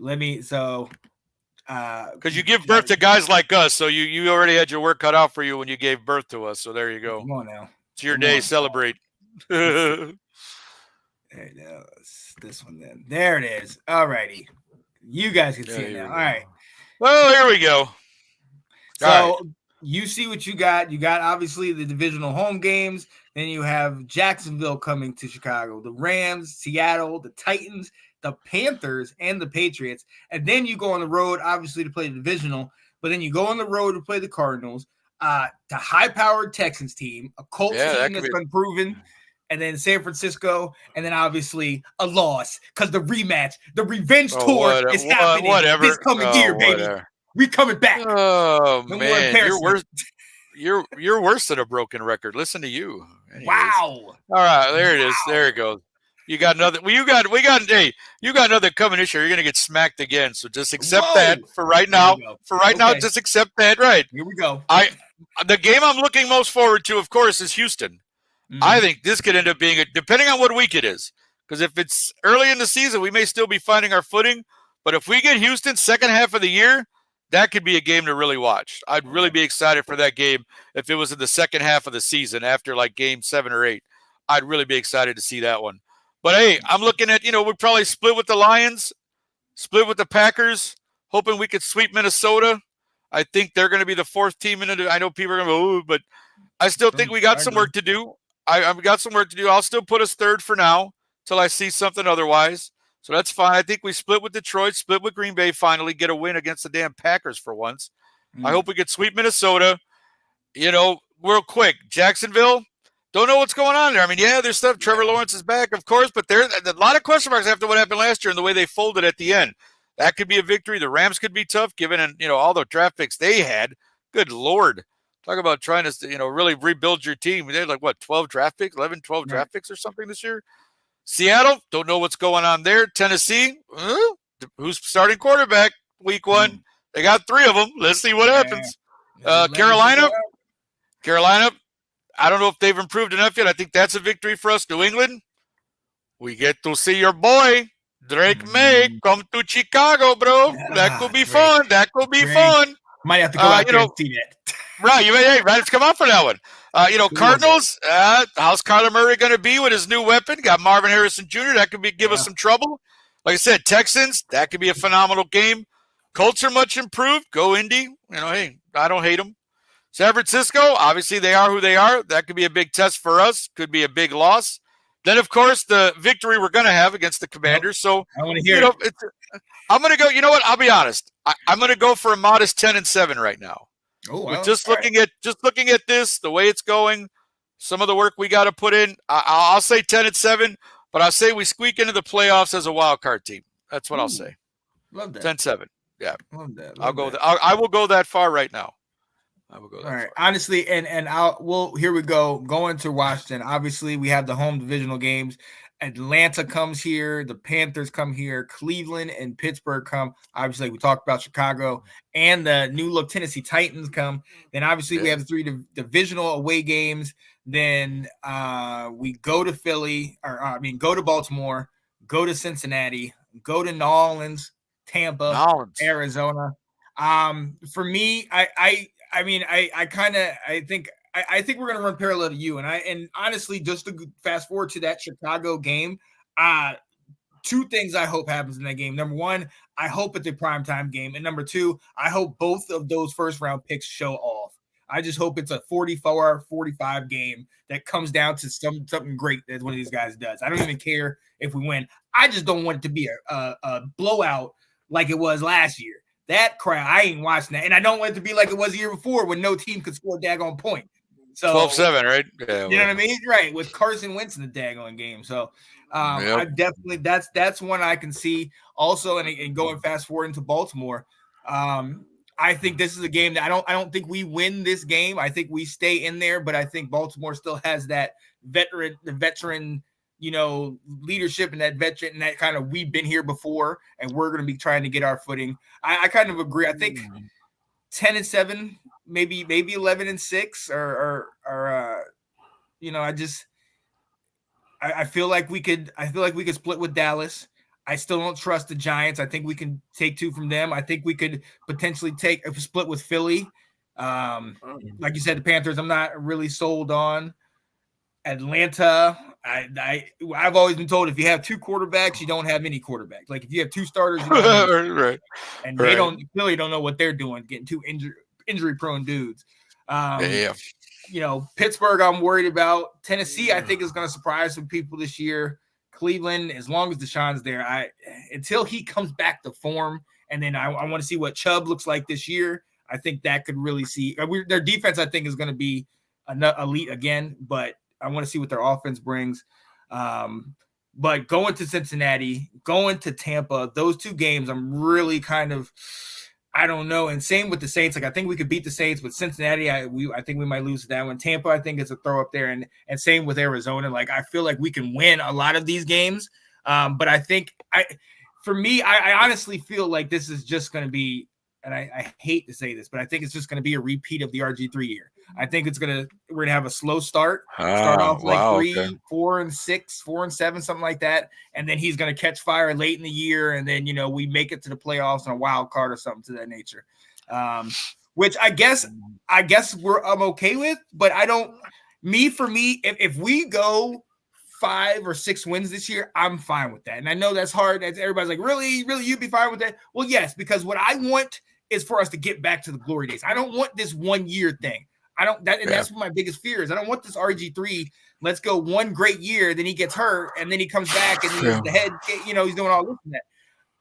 Because you give birth to guys like us, so you already had your work cut out for you when you gave birth to us. So there you go. Come on now. It's your day. Celebrate. There it is. This one then. There it is. All righty. You guys can see it now. All right. Well, here we go. So you see what you got. You got obviously the divisional home games. Then you have Jacksonville coming to Chicago, the Rams, Seattle, the Titans, the Panthers, and the Patriots. And then you go on the road, obviously, to play the divisional. But then you go on the road to play the Cardinals, the high-powered Texans team, a Colts team that's been proven, and then San Francisco, and then obviously a loss because the rematch, the revenge tour is happening this coming year, baby. We coming back. Oh, no man. You're worse than a broken record. Listen to you. Anyways. Wow. All right, there it is. There it goes. You got another. Well, Hey, you got another coming this year. You're gonna get smacked again. So just accept that for right now. For right now, just accept that. Right. Here we go. The game I'm looking most forward to, of course, is Houston. I think this could end up being depending on what week it is. Because if it's early in the season, we may still be finding our footing. But if we get Houston second half of the year, that could be a game to really watch. I'd really be excited for that game if it was in the second half of the season after like game 7 or 8. I'd really be excited to see that one. But hey, I'm looking at, we'd probably split with the Lions, split with the Packers, hoping we could sweep Minnesota. I think they're going to be the fourth team in it. I know people are going to go, but I still think we got some work to do. I've got some work to do. I'll still put us third for now till I see something otherwise. So that's fine. I think we split with Detroit, split with Green Bay, finally get a win against the damn Packers for once. I hope we could sweep Minnesota. Real quick, Jacksonville, don't know what's going on there. I mean, yeah, there's stuff. Trevor Lawrence is back, of course, but there's a lot of question marks after what happened last year and the way they folded at the end. That could be a victory. The Rams could be tough given, all the draft picks they had. Good Lord. Talk about trying to, really rebuild your team. They had 12 draft picks, 11, 12 draft picks or something this year. Seattle, don't know what's going on there. Tennessee, who's starting quarterback week 1? They got 3 of them. Let's see what happens. Carolina, I don't know if they've improved enough yet. I think that's a victory for us. New England, we get to see your boy, Drake May, come to Chicago, bro. That could be fun. That could be fun. Might have to go out there and see that. Right, you may have to come out for that one. Cardinals, how's Kyler Murray going to be with his new weapon? Got Marvin Harrison Jr. That could give us some trouble. Like I said, Texans, that could be a phenomenal game. Colts are much improved. Go Indy. Hey, I don't hate them. San Francisco, obviously they are who they are. That could be a big test for us. Could be a big loss. Then, of course, the victory we're going to have against the Commanders. So I want to hear it. I'm going to go. You know what? I'll be honest. I'm going to go for a modest 10-7 right now. Oh, well, just looking at this, the way it's going, some of the work we got to put in. I'll say 10-7, but I'll say we squeak into the playoffs as a wild card team. That's what I'll say. Love that. 10-7. Yeah. Love that. I'll go. I will go that far right now. I will go that All right. far. Honestly, and here we go. Going to Washington. Obviously, we have the home divisional games. Atlanta comes here. The Panthers come here. Cleveland and Pittsburgh come. Obviously, we talked about Chicago and the new look Tennessee Titans come. Then obviously we have the 3 divisional away games. Then we go to Philly, go to Baltimore, go to Cincinnati, go to New Orleans, Tampa, Arizona. For me, I think we're gonna run parallel to you, and honestly, just to fast forward to that Chicago game, 2 things I hope happens in that game. Number 1, I hope it's a primetime game, and number 2, I hope both of those first round picks show off. I just hope it's a 44-45 game that comes down to something great that one of these guys does. I don't even care if we win. I just don't want it to be a blowout like it was last year. That crap, I ain't watching that. And I don't want it to be like it was the year before when no team could score a daggone point. So 12-7, right? Yeah, you know what I mean? Right. With Carson Wentz in the daggone game. So I definitely that's one I can see also. And going fast forward into Baltimore. I think this is a game that I don't think we win this game. I think we stay in there, but I think Baltimore still has that veteran, leadership and that veteran and that kind of we've been here before and we're going to be trying to get our footing. I kind of agree. I think 10-7, maybe 11-6 or I feel like we could split with Dallas. I still don't trust the Giants. I think we can take 2 from them. I think we could potentially take a split with Philly. Like you said, the Panthers, I'm not really sold on. Atlanta, I've always been told if you have 2 quarterbacks, you don't have any quarterbacks. Like if you have 2 starters, you don't have right. And they really don't know what they're doing, getting 2 injury prone dudes. Pittsburgh, I'm worried about. Tennessee, I think is going to surprise some people this year. Cleveland, as long as Deshaun's there, until he comes back to form, and then I want to see what Chubb looks like this year. I think that could really see their defense. I think is going to be elite again, but I want to see what their offense brings. But going to Cincinnati, going to Tampa, those 2 games, I'm really kind of I don't know. And same with the Saints. Like I think we could beat the Saints, but Cincinnati, I think we might lose to that one. Tampa, I think it's a throw up there, and same with Arizona. Like I feel like we can win a lot of these games, but I think for me, I honestly feel like this is just going to be, and I hate to say this, but I think it's just going to be a repeat of the RG3 year. I think we're going to have a slow start off like 3, 4, and 6, 4 and 7, something like that. And then he's going to catch fire late in the year. And then, we make it to the playoffs on a wild card or something to that nature. Which I guess I'm okay with, but for me, if we go 5 or 6 wins this year, I'm fine with that. And I know that's hard. Everybody's like, really, you'd be fine with that? Well, yes, because what I want is for us to get back to the glory days. I don't want this 1 year thing. That's what my biggest fear is. I don't want this RG3. Let's go one great year, then he gets hurt, and then he comes back and he's the head. He's doing all this and that.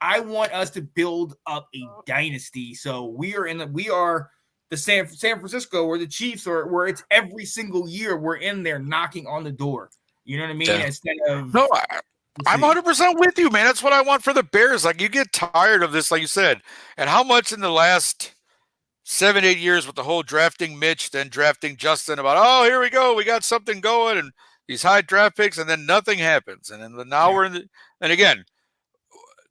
I want us to build up a dynasty. So we are the San Francisco or the Chiefs, or where it's every single year we're in there knocking on the door. You know what I mean? Yeah. Instead of I'm 100% with you, man. That's what I want for the Bears. Like you get tired of this, like you said, and how much in the last 7-8 years with the whole drafting Mitch, then drafting Justin about, oh, here we go. We got something going and these high draft picks, and then nothing happens. And then now we're in and again,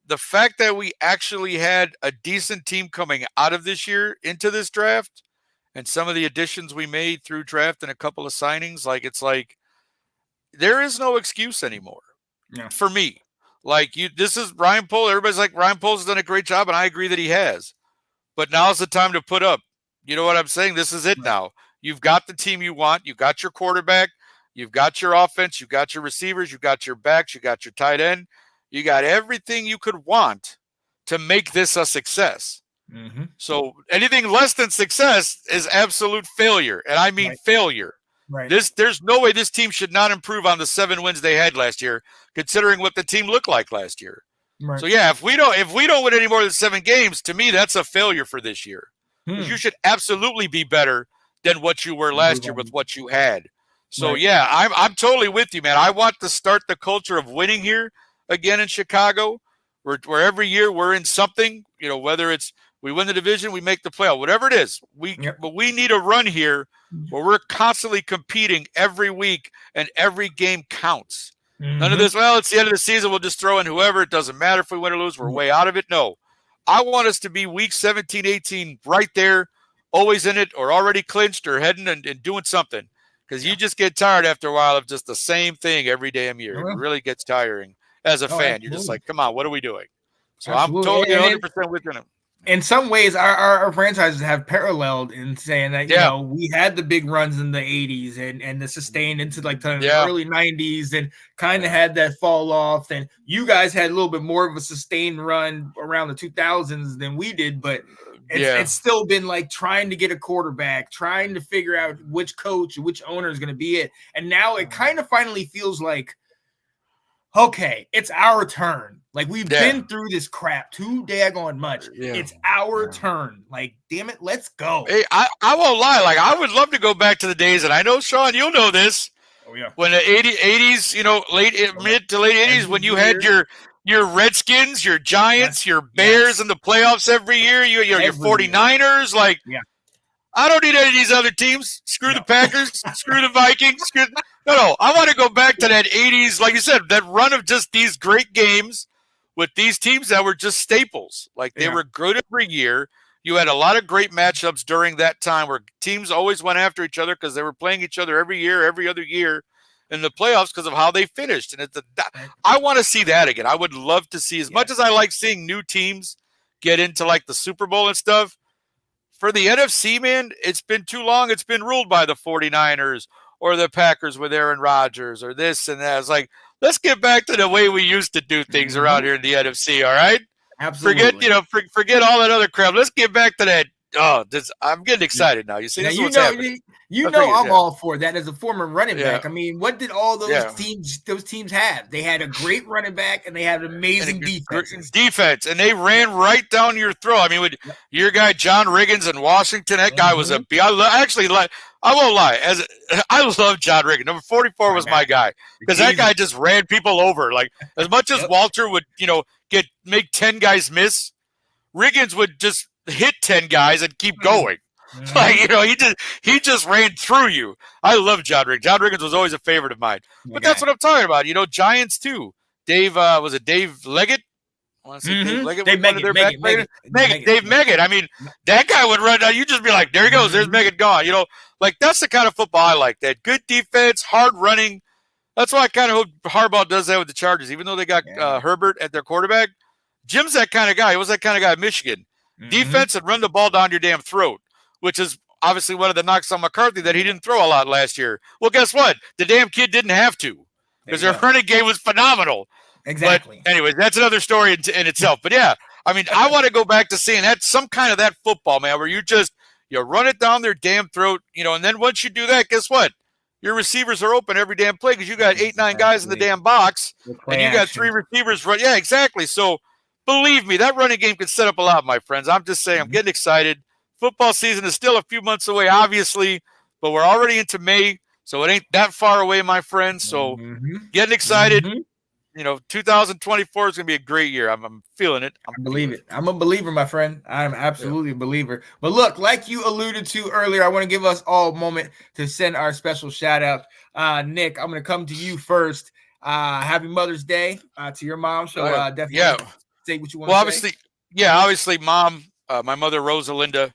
the fact that we actually had a decent team coming out of this year into this draft and some of the additions we made through draft and a couple of signings, it's like there is no excuse anymore for me. This is Ryan Poles. Everybody's like, Ryan Poles has done a great job, and I agree that he has. But now's the time to put up. You know what I'm saying? This is it now. You've got the team you want. You got your quarterback. You've got your offense. You've got your receivers. You've got your backs. You got your tight end. You got everything you could want to make this a success. Mm-hmm. So anything less than success is absolute failure. And I mean failure. Right. There's no way this team should not improve on the 7 wins they had last year, considering what the team looked like last year. Right. So yeah, if we don't win any more than 7 games, to me that's a failure for this year. You should absolutely be better than what you were last year with what you had. So yeah, I'm totally with you, man. I want to start the culture of winning here again in Chicago, where every year we're in something. Whether it's we win the division, we make the playoff, whatever it is. But we need a run here where we're constantly competing every week and every game counts. None of this, it's the end of the season, we'll just throw in whoever. It doesn't matter if we win or lose. We're way out of it. No. I want us to be week 17, 18, right there, always in it, or already clinched, or heading and doing something. Because you just get tired after a while of just the same thing every damn year. It really gets tiring as a fan. Absolutely. You're just like, come on, what are we doing? So absolutely. I'm totally 100% with you. In some ways, our franchises have paralleled in saying that, we had the big runs in the 80s and the sustained into the early 90s and kind of had that fall off. And you guys had a little bit more of a sustained run around the 2000s than we did, but it's still been trying to get a quarterback, trying to figure out which coach, which owner is going to be it. And now it kind of finally feels like, okay, it's our turn. We've been through this crap too daggone much. Yeah. It's our turn. Damn it, let's go. Hey, I won't lie. I would love to go back to the days, and I know, Sean, you'll know this. Oh, yeah. When the 80s, mid to late 80s, when you had your Redskins, your Giants, your Bears in the playoffs every year, your 49ers. I don't need any of these other teams. Screw the Packers. Screw the Vikings. No. I want to go back to that 80s, like you said, that run of just these great games with these teams that were just staples. They were good every year. You had a lot of great matchups during that time where teams always went after each other because they were playing each other every year, every other year in the playoffs because of how they finished. And I want to see that again. I would love to see, as much as I like seeing new teams get into the Super Bowl and stuff, for the NFC, man, it's been too long. It's been ruled by the 49ers or the Packers with Aaron Rodgers or this and that. It's let's get back to the way we used to do things around here in the NFC, all right? Absolutely. Forget all that other crap. Let's get back to that. I'm getting excited now. You see, this is what's happening. I'm all for that as a former running back. I mean, what did all those teams have? They had a great running back and they had amazing defense, and they ran right down your throat. I mean, with your guy John Riggins in Washington, that guy was a beast. I won't lie. I love John Riggins. Number 44 was my guy because that guy just ran people over. As much as Walter would, make 10 guys miss, Riggins would just hit 10 guys and keep going. Like, he just ran through you. I love John Riggins. John Riggins was always a favorite of mine. But that's what I'm talking about. Giants too. Dave, was it Dave Leggett? I want to say Dave Leggett was one of their back players. Dave Meggett. I mean, that guy would run down. You just be like, there he goes. There's Meggett gone. Like that's the kind of football I like. That good defense, hard running. That's why I kind of hope Harbaugh does that with the Chargers. Even though they got Herbert at their quarterback, Jim's that kind of guy. He was that kind of guy at Michigan. Defense and run the ball down your damn throat, which is obviously one of the knocks on McCarthy that he didn't throw a lot last year. Well, guess what? The damn kid didn't have to because their running game was phenomenal. Exactly. But anyways, that's another story in itself. But yeah, I mean, I want to go back to seeing that some kind of that football, man, where you run it down their damn throat, and then once you do that, guess what? Your receivers are open every damn play because you got 8-9 guys in the damn box, and you got 3 receivers. Yeah, exactly. So believe me, that running game can set up a lot, my friends. I'm just saying, I'm getting excited. Football season is still a few months away, obviously, but we're already into May, so it ain't that far away, my friends. So getting excited. 2024 is going to be a great year. I'm feeling it. I believe it. I'm a believer, my friend. I'm absolutely a believer. But look, like you alluded to earlier, I want to give us all a moment to send our special shout out. Nick, I'm going to come to you first. Happy Mother's Day to your mom. So definitely say what you want to say. Obviously, Mom, my mother, Rosalinda,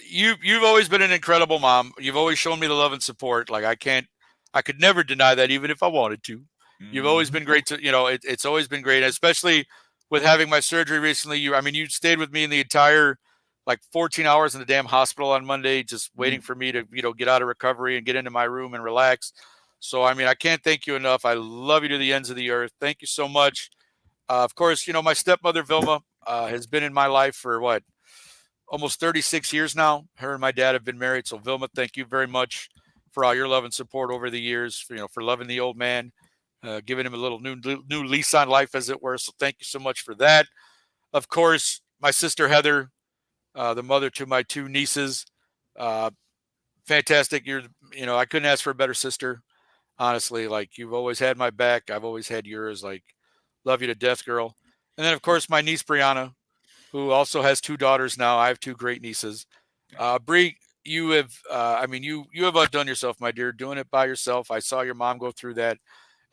you've always been an incredible mom. You've always shown me the love and support. Like I could never deny that, even if I wanted to. You've always been great to, it's always been great, especially with having my surgery recently. You stayed with me in the entire, 14 hours in the damn hospital on Monday, just waiting for me to, get out of recovery and get into my room and relax. So, I can't thank you enough. I love you to the ends of the earth. Thank you so much. Of course, my stepmother, Vilma, has been in my life for almost 36 years now. Her and my dad have been married. So Vilma, thank you very much for all your love and support over the years, for loving the old man. Giving him a little new lease on life, as it were. So thank you so much for that. Of course, my sister Heather, the mother to my 2 nieces, fantastic. I couldn't ask for a better sister, honestly. You've always had my back. I've always had yours. Love you to death, girl. And then of course my niece Brianna, who also has 2 daughters now. I have 2 great nieces. Bree, you have, you have outdone yourself, my dear, doing it by yourself. I saw your mom go through that.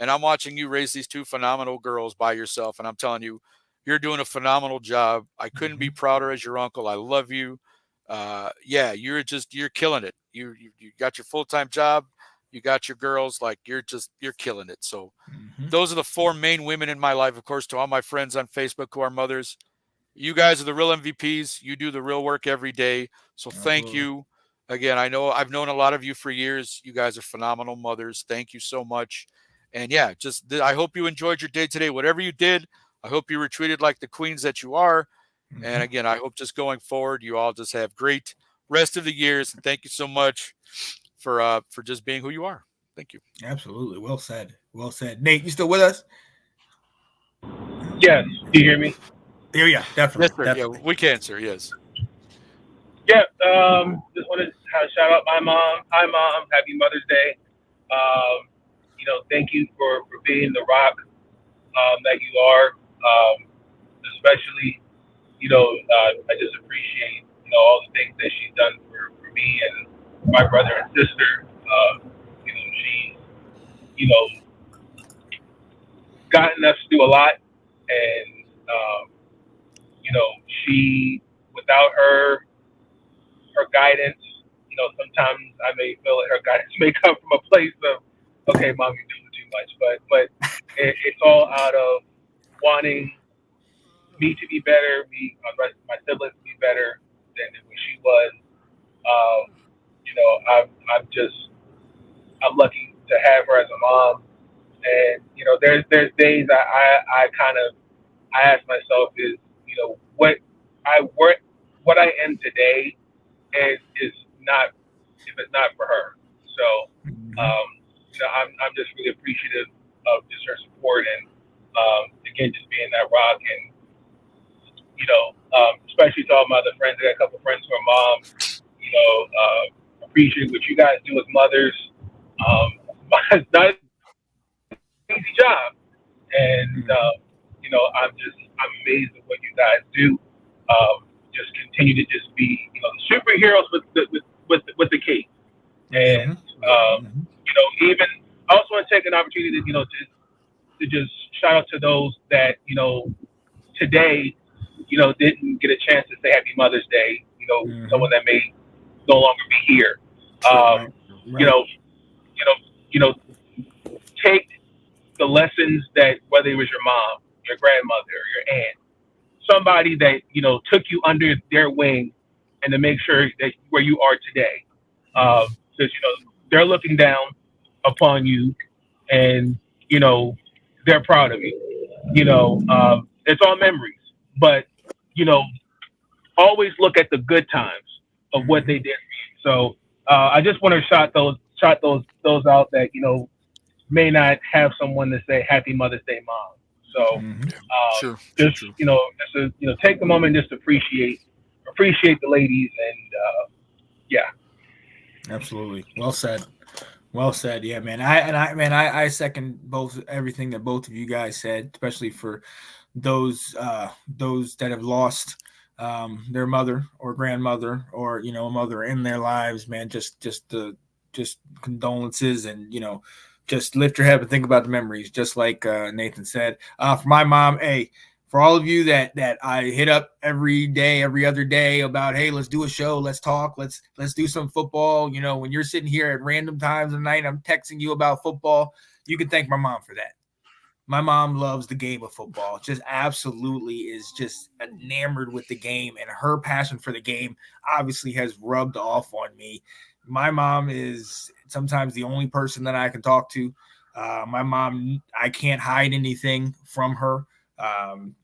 And I'm watching you raise these 2 phenomenal girls by yourself. And I'm telling you, you're doing a phenomenal job. I couldn't be prouder as your uncle. I love you. You're killing it. You got your full-time job. You got your girls. You're killing it. So those are the 4 main women in my life. Of course, to all my friends on Facebook who are mothers, you guys are the real MVPs. You do the real work every day. So thank you. Again, I know I've known a lot of you for years. You guys are phenomenal mothers. Thank you so much. And I hope you enjoyed your day today. Whatever you did, I hope you were treated like the queens that you are. And again, I hope just going forward, you all just have great rest of the years. And thank you so much for just being who you are. Thank you. Absolutely. Well said. Well said. Nate, you still with us? Yes. Do you hear me? Yeah, definitely. Yes, sir. Definitely. Yeah, we can, sir. Yes. Yeah. Just wanted to shout out my mom. Hi, Mom. Happy Mother's Day. Thank you for being the rock that you are. Especially, I just appreciate, all the things that she's done for me and my brother and sister. She's, gotten us through a lot. And, without her guidance, sometimes I may feel that her guidance may come from a place of, okay, Mom, you're doing too much, but it's all out of wanting me to be better, my siblings to be better than what she was. I'm lucky to have her as a mom, and there's days I ask myself is what I am today is not if it's not for her. So I'm just really appreciative of just her support and again just being that rock and especially to all my other friends. I got a couple friends who are moms. Appreciate what you guys do as mothers. It's not an easy job, and I'm amazed at what you guys do. just continue to just be, superheroes with the cape. And even I also want to take an opportunity to, to just shout out to those that today didn't get a chance to say Happy Mother's Day. Someone that may no longer be here. Right. You know, take the lessons that, whether it was your mom, your grandmother, your aunt, somebody that took you under their wing, and to make sure that where you are today, because they're looking down upon you, and they're proud of you. It's all memories, but always look at the good times of what they did for you. So I just want to shout those out that may not have someone to say Happy Mother's Day, Mom. So just take the moment just to appreciate the ladies, and Absolutely. Well said. Well said. Yeah, man. I second everything that both of you guys said, especially for those that have lost their mother or grandmother or a mother in their lives, man. Just condolences, and just lift your head and think about the memories, just like Nathan said. For my mom, hey, for all of you that I hit up every day, every other day about, hey, let's do a show, let's talk, let's do some football. When you're sitting here at random times of the night, I'm texting you about football. You can thank my mom for that. My mom loves the game of football, just absolutely is just enamored with the game, and her passion for the game obviously has rubbed off on me. My mom is sometimes the only person that I can talk to. My mom, I can't hide anything from her.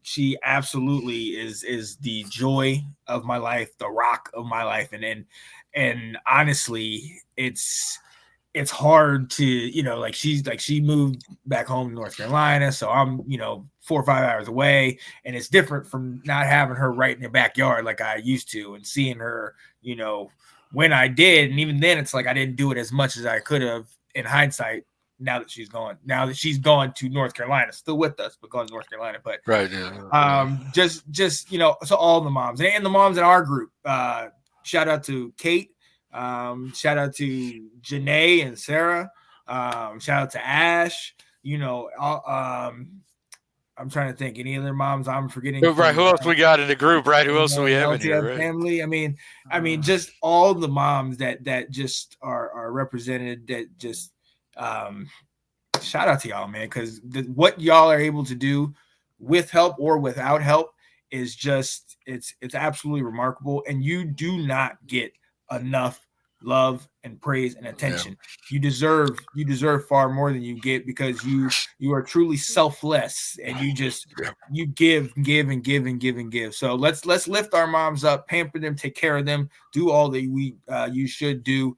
She absolutely is the joy of my life, the rock of my life, and honestly, it's hard to she moved back home to North Carolina, so I'm 4 or 5 hours away, and it's different from not having her right in the backyard like I used to, and seeing her when I did, and even then it's like I didn't do it as much as I could have in hindsight. Now that she's gone to North Carolina, still with us, but gone to North Carolina. But right, just so all the moms and the moms in our group, shout out to Kate, shout out to Janae and Sarah, shout out to Ash. I'm trying to think any other moms I'm forgetting. Right, who else we got in the group? Right, who else do we have in here? Right? Family. I mean, just all the moms that just are represented. That just shout out to y'all, man, because what y'all are able to do with help or without help is just it's absolutely remarkable, and you do not get enough love and praise and attention. You deserve far more than you get, because you are truly selfless, and you give and give and give and give. So let's lift our moms up, pamper them, take care of them, do all that you should do.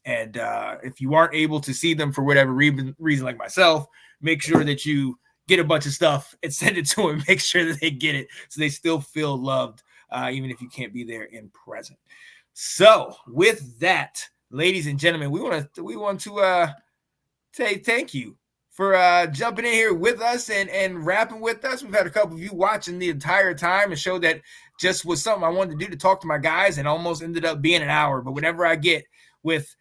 And if you aren't able to see them for whatever reason, like myself, make sure that you get a bunch of stuff and send it to them. Make sure that they get it so they still feel loved, even if you can't be there in present. So with that, ladies and gentlemen, we want to say thank you for jumping in here with us and rapping with us. We've had a couple of you watching the entire time, and show that just was something I wanted to do to talk to my guys, and almost ended up being an hour. But whenever I get with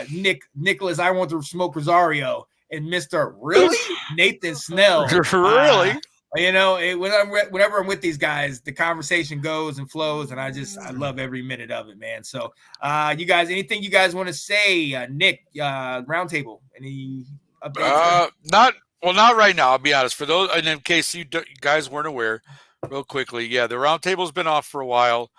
Nicholas, I want to smoke Rosario, and Mr. Really Nathan Snell, really, whenever I'm with these guys, the conversation goes and flows, and I love every minute of it, man. So you guys, anything you guys want to say? Nick, roundtable, any updates? Not right now, I'll be honest. For those, and in case you guys weren't aware, real quickly, the roundtable's been off for a while.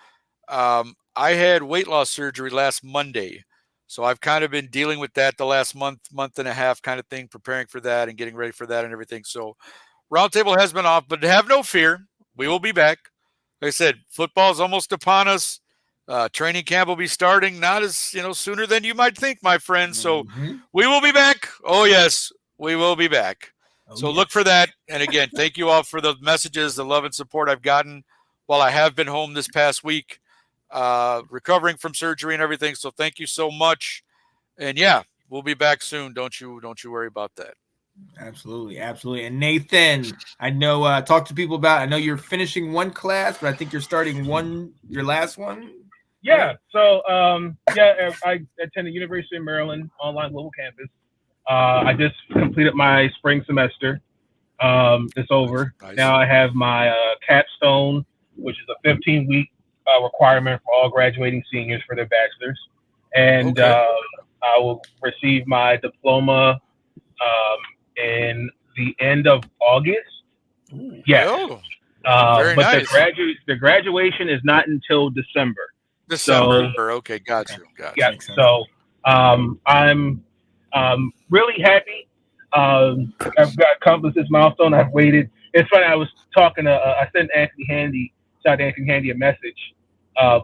I had weight loss surgery last Monday, so I've kind of been dealing with that the last month and a half kind of thing, preparing for that and getting ready for that and everything. So roundtable has been off, but have no fear. We will be back. Like I said, football's almost upon us. Training camp will be starting, not as sooner than you might think, my friends. So we will be back. Oh yes, we will be back. Look for that. And again, thank you all for the messages, the love and support I've gotten while I have been home this past week, recovering from surgery and everything. So thank you so much. And we'll be back soon. Don't you worry about that. Absolutely. And Nathan, I know talk to people about. I know you're finishing one class, but I think you're starting your last one. Yeah. Right? So I attend the University of Maryland online global campus. I just completed my spring semester. It's over. Nice. Now I have my capstone, which is a 15-week requirement for all graduating seniors for their bachelor's. And I will receive my diploma in the end of August. Yes. Very but nice. The graduation is not until December. So, okay, got you. Yeah. So I'm really happy. I've got accomplished this milestone. I've waited. It's funny. I was talking to. I sent Anthony Handy a message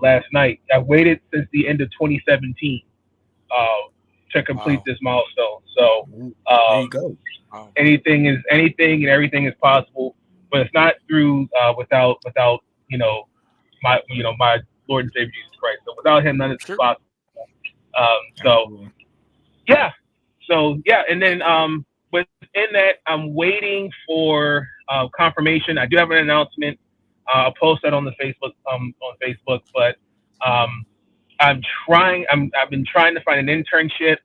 last night. I waited since the end of 2017 to complete this milestone. So there you go. Anything and everything is possible, but it's not through without my Lord and Savior Jesus Christ. So without Him, none of this is possible. And then within that, I'm waiting for confirmation. I do have an announcement. I'll post that on the Facebook on Facebook. But I've been trying to find an internship,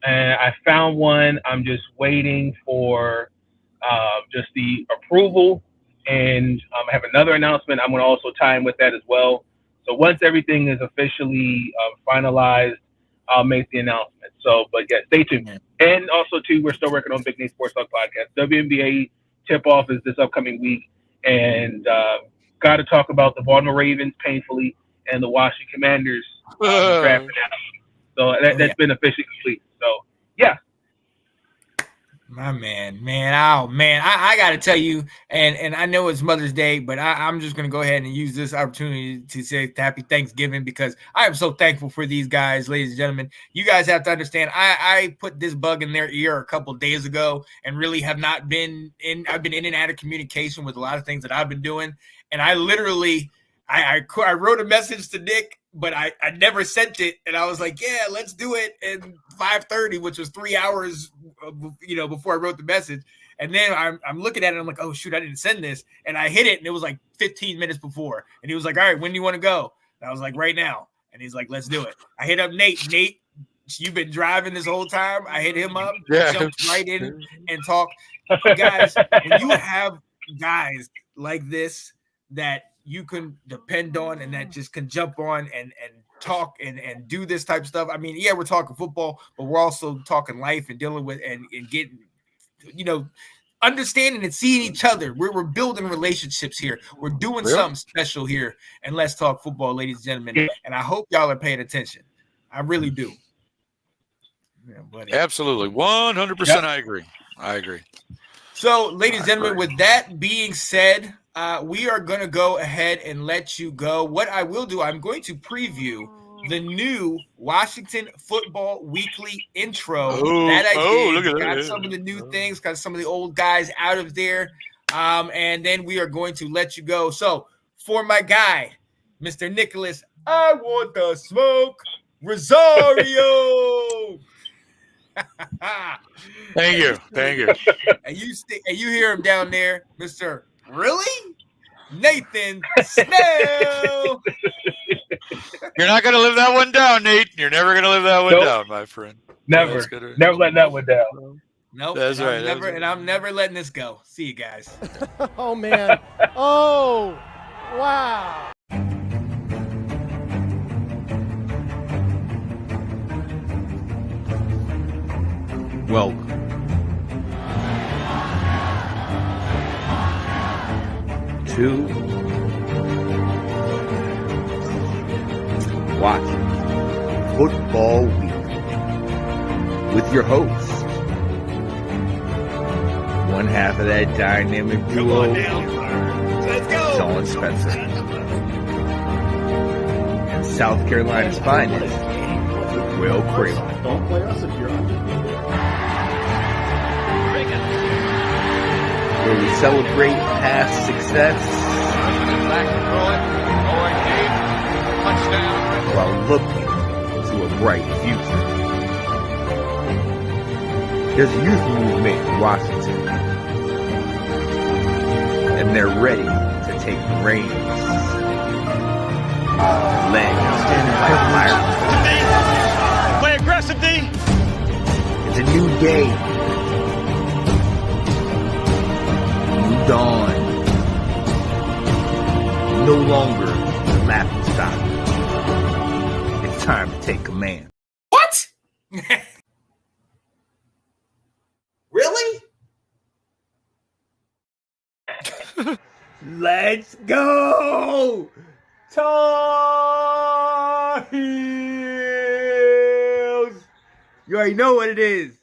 and I found one. I'm just waiting for just the approval, and I have another announcement. I'm going to also tie in with that as well. So once everything is officially finalized, I'll make the announcement. So, but yeah, stay tuned. And also, too, we're still working on Big Nate Sports Talk podcast. WNBA tip-off is this upcoming week, and got to talk about the Baltimore Ravens, painfully, and the Washington Commanders drafting out. So that's been officially complete. So, yeah. My man. I got to tell you, and I know it's Mother's Day, but I'm just going to go ahead and use this opportunity to say happy Thanksgiving, because I am so thankful for these guys, ladies and gentlemen. You guys have to understand, I put this bug in their ear a couple of days ago and really have not been in. I've been in and out of communication with a lot of things that I've been doing. And I literally, I wrote a message to Nick, but I never sent it. And I was like, yeah, let's do it at 5:30, which was 3 hours, before I wrote the message. And then I'm looking at it. I'm like, oh, shoot, I didn't send this. And I hit it, and it was like 15 minutes before. And he was like, all right, when do you want to go? And I was like, right now. And he's like, let's do it. I hit up Nate. Nate, you've been driving this whole time. I hit him up. Yeah. Jumped right in and talked. Guys, when you have guys like this that you can depend on and that just can jump on and talk and do this type of stuff. I mean, yeah, we're talking football, but we're also talking life and dealing with and getting, understanding and seeing each other. We're building relationships here. We're doing something special here. And let's talk football, ladies and gentlemen. And I hope y'all are paying attention. I really do. Yeah, buddy. Absolutely. 100%. Yep. I agree. So, ladies and gentlemen, with that being said, we are going to go ahead and let you go. What I will do, I'm going to preview the new Washington Football Weekly intro that I did. Look at got some of the new things, got some of the old guys out of there. And then we are going to let you go. So for my guy, Mr. Nicholas, I want the smoke, Rosario. Thank you. And you hear him down there, Mr. Really? Nathan Snell. You're not going to live that one down, Nate. You're never going to live that one down, my friend. Never. Never let that one down. Nope. That's right. And I'm never letting this go. See you guys. Oh, man. Oh, wow. Welcome to Washington Football Week with your host, one half of that dynamic duo, Sean Spencer, and South Carolina's finest, Will Kramer. Don't play us if you're undefeated. Where we celebrate past success while looking to a bright future. There's a youth movement in Washington, and they're ready to take the reins. Led by fire. Play aggressive, D. It's a new day. New dawn. No longer the laughing stock. It's time to take command. What? Really? Let's go! Tar Heels! You already know what it is.